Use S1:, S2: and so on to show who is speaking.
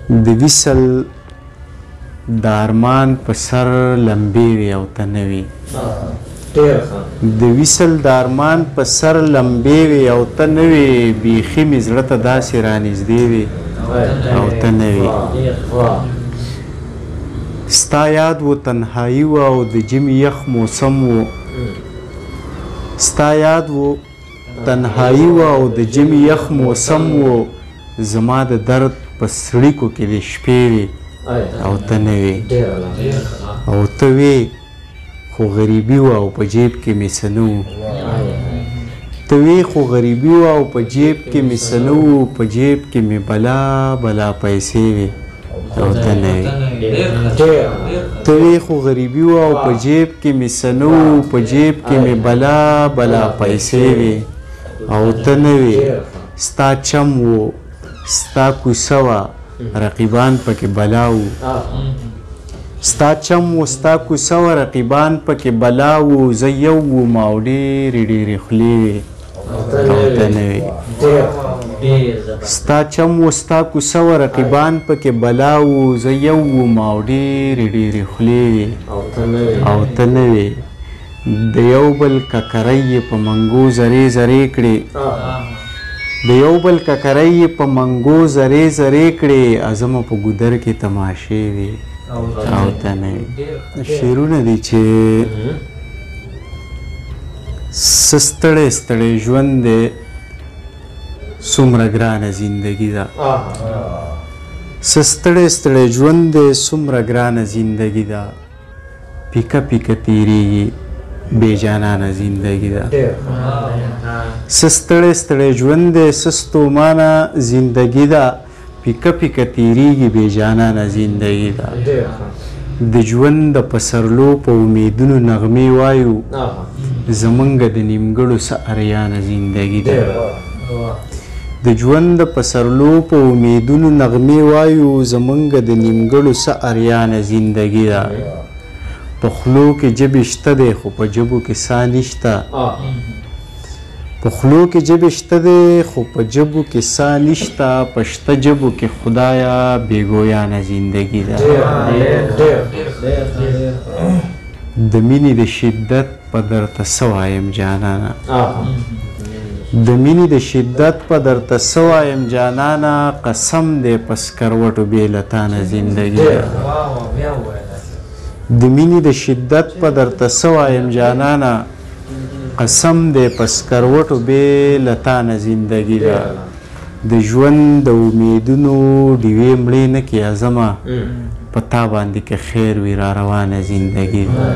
S1: د وصل د ارمان په سر لمبې وي او ته نه وي د وصل د ارمان په سر لمبې وي او ته نه وي بیخي مې زړه ته داسې رانږدې وي او ته نه وي ستا یاد و تنهایي و او د ژمي یخ موسم و ستا یاد و تنهایي و او د ژمي یخ موسم و زما د درد په سړیکو کې د شپې وي او ته نه وې او ته وې خو غریبي وه او په جیب کې مې څه نه وو ته وې خو غریبي وه او په جیب کې مې څه نه وو په جیب کې مې بلا بلا پیسې وې او ته نه وې ته وې خو غریبي وه او په جیب کې مې څه نه وو په جیب کې مې بلا بلا پیسې وې او ته نه وې ستا چم و ستا کوڅه وه رقیبان پکې بلا وو ستا چم و ستا کوڅه وه رقیبان پکې بلا وو زه یو وم او ډېرې ډېرې خولې وې او ته نه وې ستا چم و ستا کوڅه وه رقیبان پکې بلا وو زه یو وم او ډېرې ډېرې خولې وې او ته نه وې د یو بل ککرۍ یې په منګو زرې زرې کړې د یو بل ککرۍ یې په منګو زرې زرې کړې ازمه په ګودر کې تماشې وې او ته نه وې شعرونه دي چې څه ستړی ستړی ژوند دی څومره ګرانه زندګي ده څه ستړی ستړی ژوند دی څومره ګرانه زندګي ده پیکه پیکه تېرېږي بې جانانه زندگی ده څه ستړی ستړی ژوند دی څه ستومانه زندگی ده پیکه پیکه تېرېږي بې جانانه زندگی ده د ژوند د پسرلو په امیدونو نغمې وایو زمونږ د نیمګړو څه اریانه زندگی ده د ژوند د پسرلو په امیدونو نغمې وایو زمونږ د نیمګړو څه اریانه زندگی ده په خولو کې ژبې شته دی خو په ژبو کې سا نشته په خولو کې ژبې شته دی خو په ژبو کې سا نشته په شته ژبو کې خدایا بېګویانه زندګي ده د مینې د شدت په درته څه وایم جانانه د مینې د شدت په درته څه وایم جانانه قسم دی په سکروټو بې له تانه زندګي ده د مینې د شدت په درته څه وایم جانانه قسم دی په سکروټو بې له تانه زندګي ده د ژوند د امیدونو ډیوې مړې نه کې ازمه په تا باندې که خیر وي را روانه زندګي ده